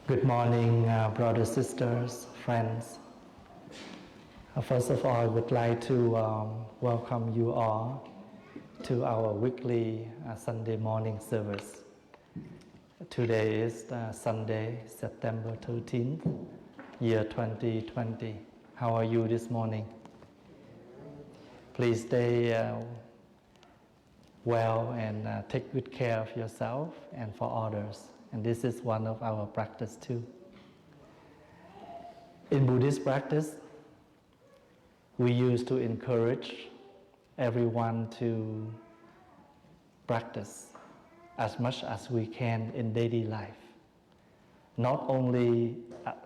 Good morning, brothers, sisters, friends. First of all, I would like to welcome you all to our weekly Sunday morning service. Today is Sunday, September 13th, year 2020. How are you this morning? Please stay well and take good care of yourself and for others. And this is one of our practice too. In Buddhist practice, we used to encourage everyone to practice as much as we can in daily life. Not only at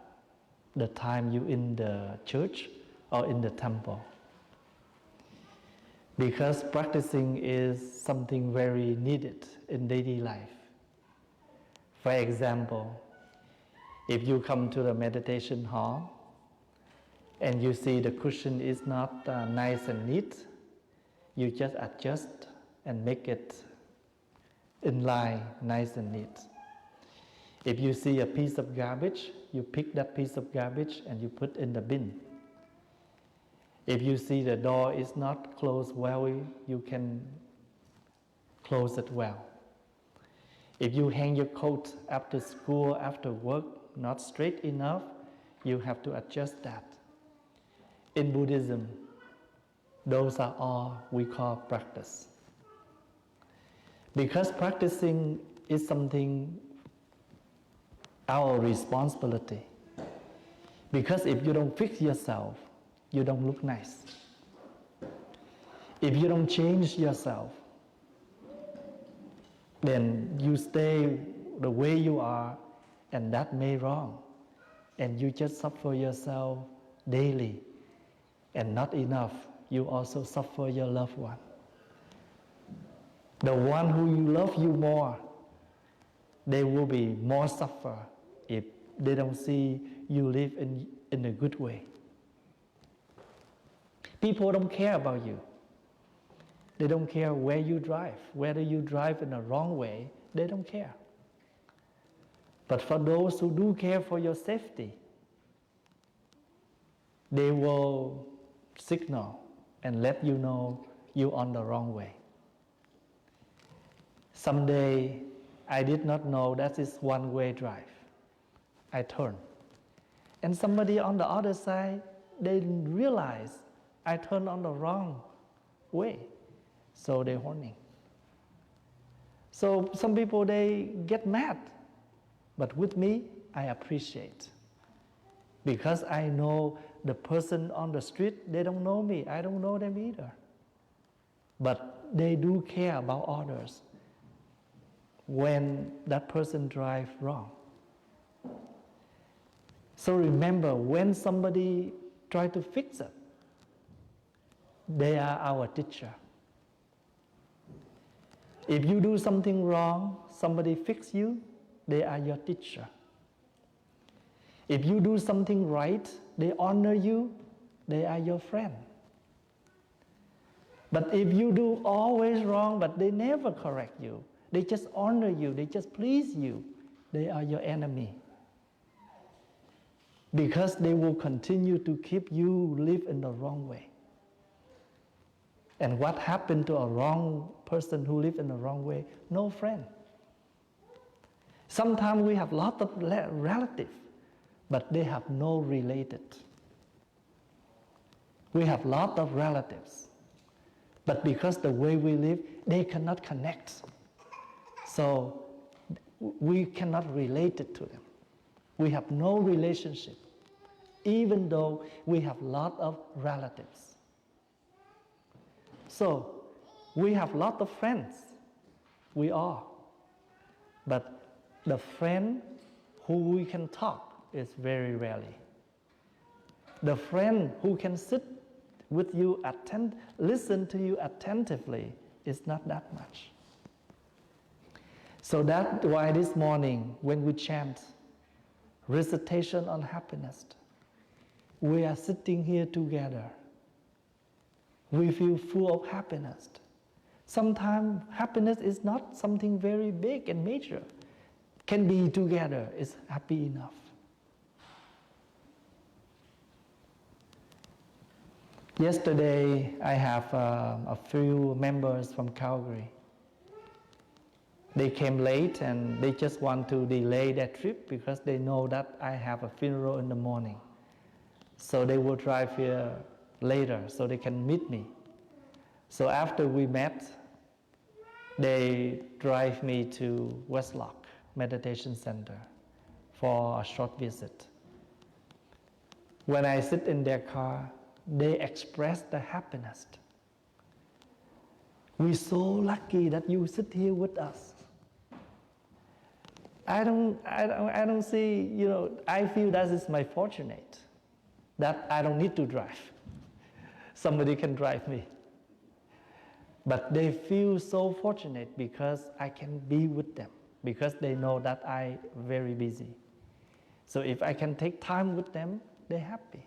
the time you in the church or in the temple. Because practicing is something very needed in daily life. For example, if you come to the meditation hall and you see the cushion is not nice and neat, you just adjust and make it in line, nice and neat. If you see a piece of garbage, you pick that piece of garbage and you put in the bin. If you see the door is not closed well, you can close it well. If you hang your coat after school, after work, not straight enough, you have to adjust that. In Buddhism, those are all we call practice. Because practicing is something our responsibility. Because if you don't fix yourself, you don't look nice. If you don't change yourself, then you stay the way you are, and that may wrong. And you just suffer yourself daily. And not enough, you also suffer your loved one. The one who you love you more, they will be more suffer if they don't see you live in a good way. People don't care about you. They don't care where you drive. Whether you drive in the wrong way, they don't care. But for those who do care for your safety, they will signal and let you know you're on the wrong way. Someday, I did not know that is one-way drive. I turned. And somebody on the other side, they didn't realize I turned on the wrong way. So they're warning. So some people, they get mad. But with me, I appreciate. Because I know the person on the street, they don't know me. I don't know them either. But they do care about others when that person drives wrong. So remember, when somebody tries to fix it, they are our teacher. If you do something wrong, somebody fix you, they are your teacher. If you do something right, they honor you, they are your friend. But if you do always wrong, but they never correct you, they just honor you, they just please you, they are your enemy. Because they will continue to keep you live in the wrong way. And what happened to a wrong person who lives in the wrong way? No friend. Sometimes we have lots of relatives, but they have no related. We have lots of relatives, but because the way we live, they cannot connect. So we cannot relate it to them. We have no relationship, even though we have lots of relatives. So, we have lots of friends. We are. But the friend who we can talk is very rarely. The friend who can sit with you, listen to you attentively is not that much. So that's why this morning when we chant recitation on happiness, we are sitting here together. We feel full of happiness. Sometimes happiness is not something very big and major. can be together is happy enough. Yesterday, I have a few members from Calgary. They came late and they just want to delay their trip because they know that I have a funeral in the morning. So they will drive here later so they can meet me. So after we met, they drive me to Westlock Meditation Center for a short visit. When I sit in their car, they express the happiness. We're so lucky that you sit here with us. I don't see, I feel that is my fortunate, that I don't need to drive. Somebody can drive me. But they feel so fortunate because I can be with them, because they know that I'm very busy. So if I can take time with them, they're happy.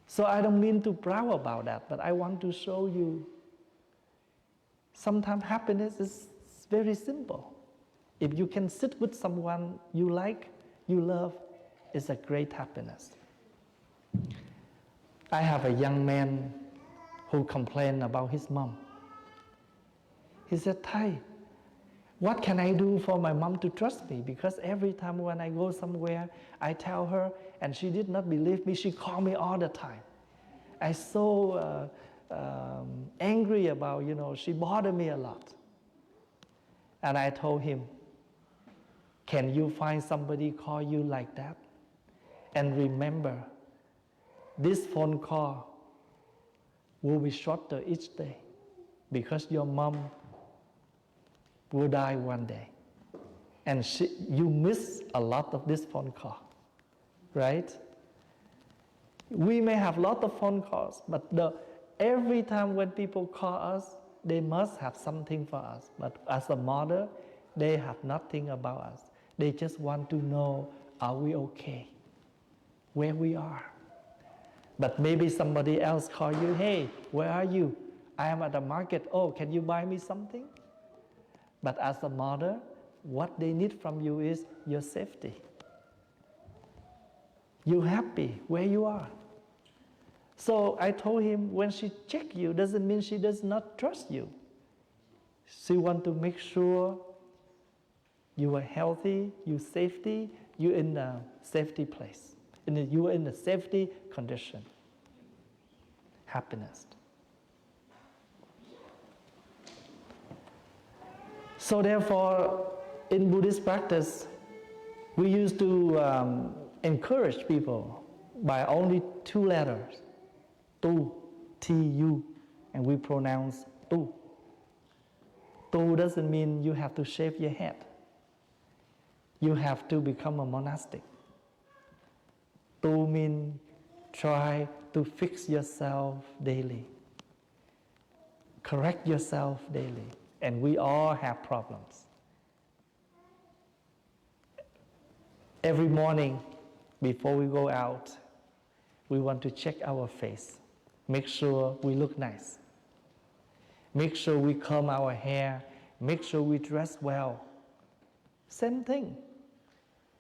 So I don't mean to brag about that, but I want to show you sometimes happiness is very simple. If you can sit with someone you like, you love, it's a great happiness. I have a young man who complained about his mom. He said, Thay, what can I do for my mom to trust me? Because every time when I go somewhere, I tell her, and she did not believe me, she called me all the time. I'm so angry about, she bothered me a lot. And I told him, can you find somebody call you like that? And remember, this phone call will be shorter each day because your mom will die one day. And you miss a lot of this phone call, right? We may have a lot of phone calls, but every time when people call us, they must have something for us. But as a mother, they have nothing about us. They just want to know, are we okay? Where we are. But maybe somebody else call you, hey, where are you? I am at the market. Oh, can you buy me something? But as a mother, what they need from you is your safety. You're happy where you are. So I told him, when she check you, doesn't mean she does not trust you. She want to make sure you are healthy, you're safety, you're in a safety place. You are in a safety condition. Happiness. So therefore, in Buddhist practice, we used to encourage people by only 2 letters, tu, T-U, and we pronounce tu. Tu doesn't mean you have to shave your head. You have to become a monastic. Tu means try to fix yourself daily. Correct yourself daily. And we all have problems. Every morning, before we go out, we want to check our face. Make sure we look nice. Make sure we comb our hair. Make sure we dress well. Same thing.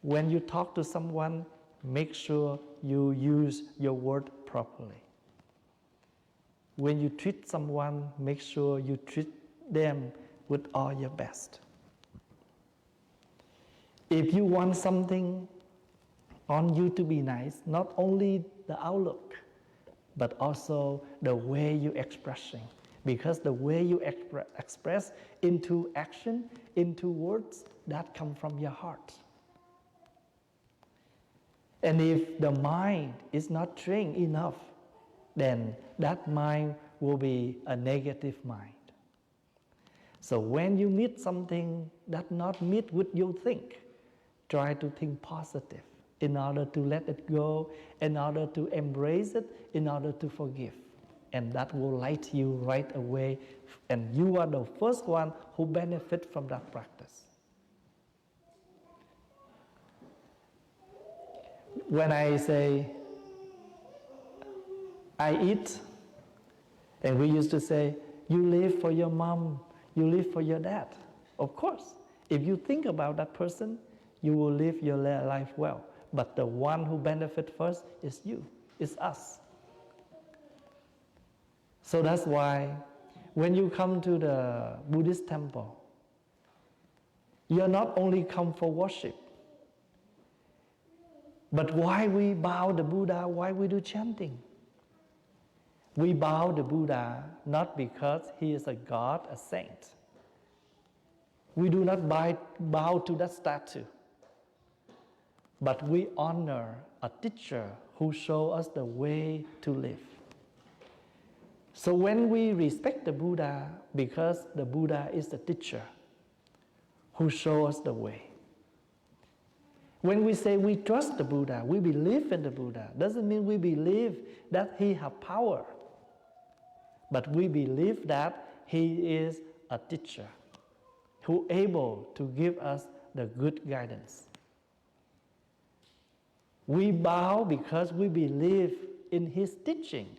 When you talk to someone, make sure you use your word properly. When you treat someone, make sure you treat them with all your best. If you want something on you to be nice, not only the outlook, but also the way you expressing. Because the way you express into action, into words, that come from your heart. And if the mind is not trained enough, then that mind will be a negative mind. So when you meet something that not meet what you think, try to think positive in order to let it go, in order to embrace it, in order to forgive. And that will light you right away, and you are the first one who benefit from that practice. When I say, I eat, and we used to say, you live for your mom, you live for your dad. Of course, If you think about that person, you will live your life well. But the one who benefits first is you, is us. So that's why when you come to the Buddhist temple, you're not only come for worship, but why we bow the Buddha, why we do chanting? We bow the Buddha not because he is a god, a saint. We do not bow to that statue, but we honor a teacher who shows us the way to live. So when we respect the Buddha, because the Buddha is the teacher who shows us the way. When we say we trust the Buddha, we believe in the Buddha, doesn't mean we believe that he has power, but we believe that he is a teacher who is able to give us the good guidance. We bow because we believe in his teachings,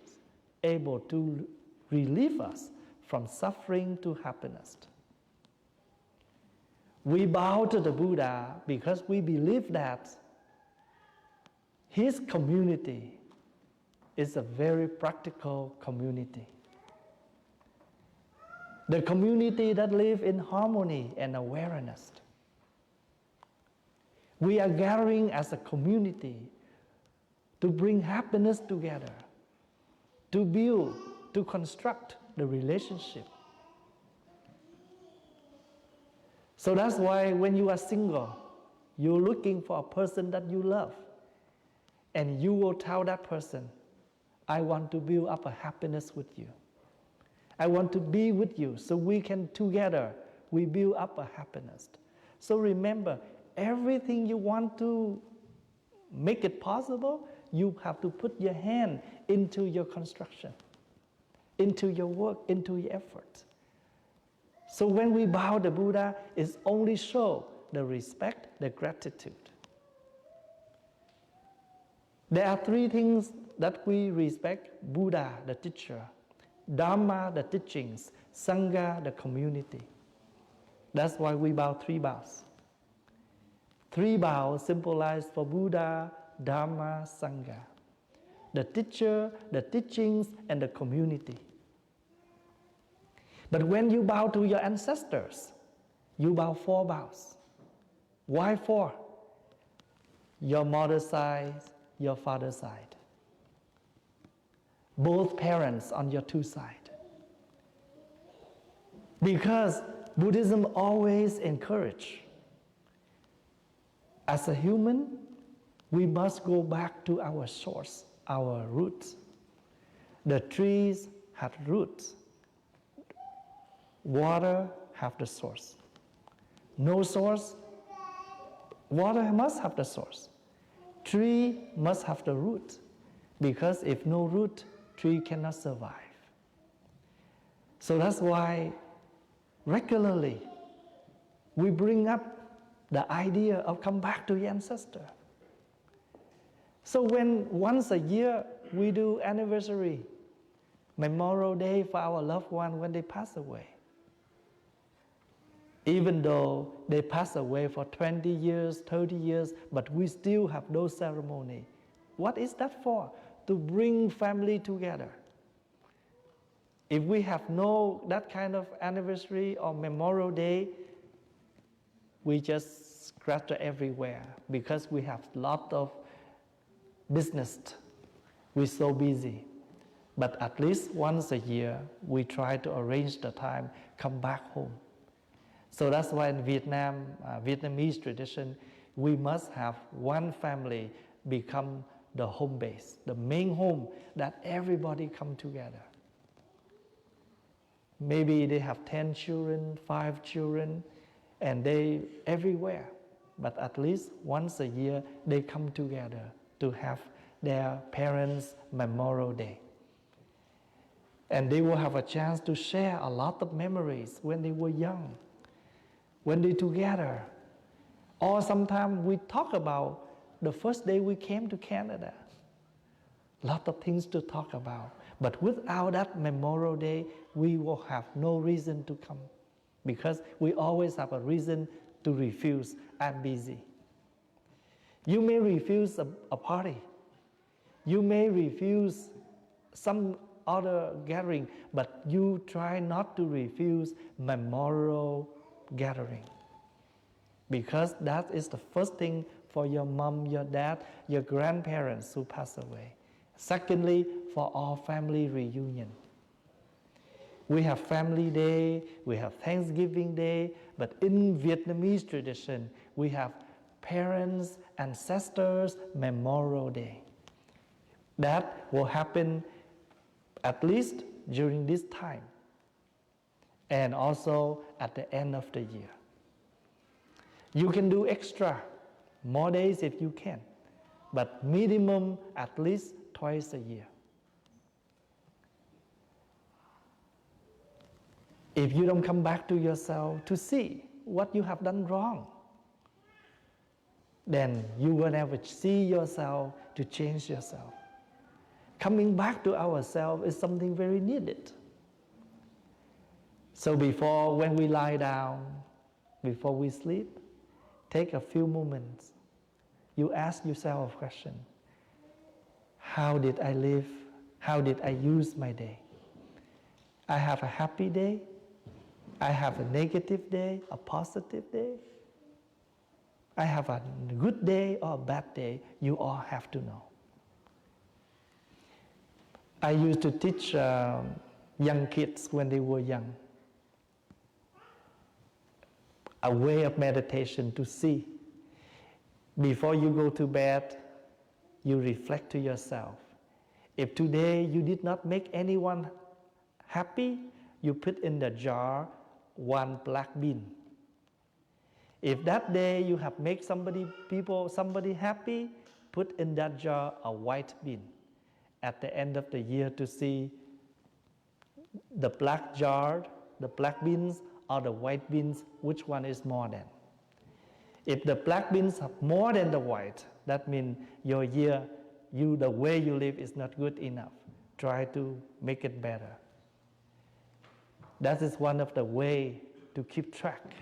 able to relieve us from suffering to happiness. We bow to the Buddha because we believe that his community is a very practical community. The community that lives in harmony and awareness. We are gathering as a community to bring happiness together, to build, to construct the relationship. So that's why when you are single, you're looking for a person that you love, and you will tell that person, I want to build up a happiness with you. I want to be with you so we can together, we build up a happiness. So remember, everything you want to make it possible, you have to put your hand into your construction, into your work, into your effort. So when we bow the Buddha, it's only show the respect, the gratitude. There are three things that we respect: Buddha, the teacher; Dharma, the teachings; Sangha, the community. That's why we bow three bows. Three bows symbolize for Buddha, Dharma, Sangha. The teacher, the teachings, and the community. But when you bow to your ancestors, you bow four bows. Why four? Your mother's side, your father's side. Both parents on your two sides. Because Buddhism always encourages, as a human, we must go back to our source, our roots. The trees have roots. Water have the source. No source, water must have the source. Tree must have the root, because if no root, tree cannot survive. So that's why regularly we bring up the idea of come back to your ancestor. So when once a year we do anniversary, Memorial Day for our loved one when they pass away, even though they pass away for 20 years, 30 years, but we still have those ceremonies. What is that for? To bring family together. If we have no that kind of anniversary or Memorial Day, we just scratch everywhere because we have a lot of business. We're so busy. But at least once a year, we try to arrange the time, come back home. So that's why in Vietnam, Vietnamese tradition, we must have one family become the home base, the main home that everybody come together. Maybe they have 10 children, 5 children, and they everywhere. But at least once a year, they come together to have their parents' Memorial Day. And they will have a chance to share a lot of memories when they were young, when they together. Or sometimes we talk about the first day we came to Canada. A lot of things to talk about. But without that Memorial Day, we will have no reason to come. because we always have a reason to refuse. I'm busy. You may refuse a party. You may refuse some other gathering, but you try not to refuse memorial gathering, because that is the first thing for your mom, your dad, your grandparents who pass away. Secondly, for our family reunion. We have Family Day, we have Thanksgiving Day, but in Vietnamese tradition, we have Parents, Ancestors Memorial Day. That will happen at least during this time, and also at the end of the year. You can do extra, more days if you can, but minimum at least twice a year. If you don't come back to yourself to see what you have done wrong, then you will never see yourself to change yourself. Coming back to ourselves is something very needed. So before, when we lie down, before we sleep, take a few moments. You ask yourself a question. How did I live? How did I use my day? I have a happy day. I have a negative day, a positive day. I have a good day or a bad day. You all have to know. I used to teach young kids when they were young a way of meditation to see. Before you go to bed, you reflect to yourself. If today you did not make anyone happy, you put in the jar one black bean. If that day you have made somebody happy, put in that jar a white bean. At the end of the year to see the black jar, the black beans, or the white beans, which one is more than. If the black beans have more than the white, that means your year, the way you live is not good enough. Try to make it better. That is one of the ways to keep track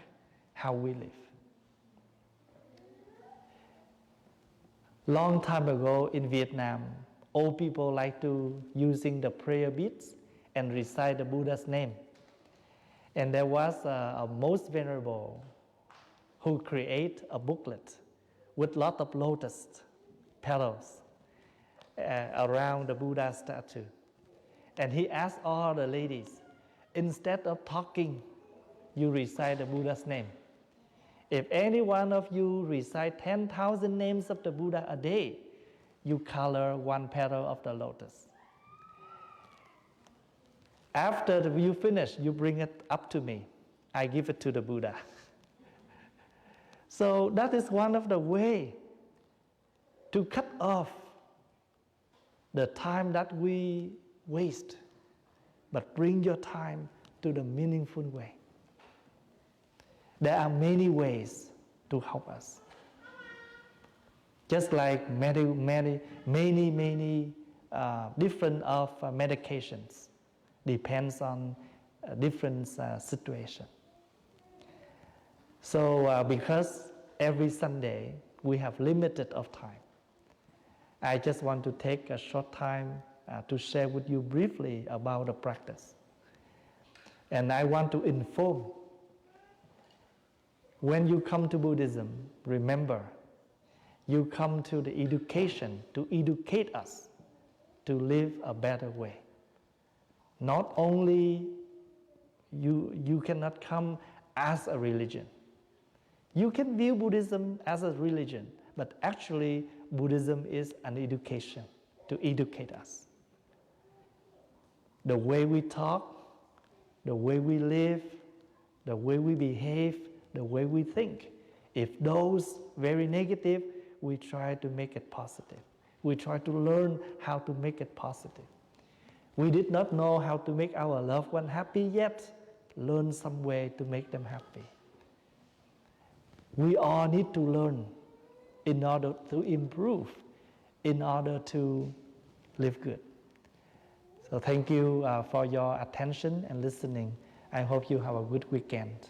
how we live. Long time ago in Vietnam, old people like to using the prayer beads and recite the Buddha's name. And there was a most venerable who create a booklet with lot of lotus petals around the Buddha statue. And he asked all the ladies, instead of talking, you recite the Buddha's name. If any one of you recite 10,000 names of the Buddha a day, you color one petal of the lotus. After you finish, you bring it up to me. I give it to the Buddha. So that is one of the ways to cut off the time that we waste, but bring your time to the meaningful way. There are many ways to help us. Just like many different of medications, depends on different situation. So because every Sunday we have limited of time, I just want to take a short time to share with you briefly about the practice. And I want to inform, when you come to Buddhism, remember, you come to the education to educate us to live a better way. Not only you cannot come as a religion. You can view Buddhism as a religion, but actually Buddhism is an education to educate us. The way we talk, the way we live, the way we behave, the way we think. If those very negative, we try to make it positive. We try to learn how to make it positive. We did not know how to make our loved one happy yet. Learn some way to make them happy. We all need to learn in order to improve, in order to live good. So thank you for your attention and listening. I hope you have a good weekend.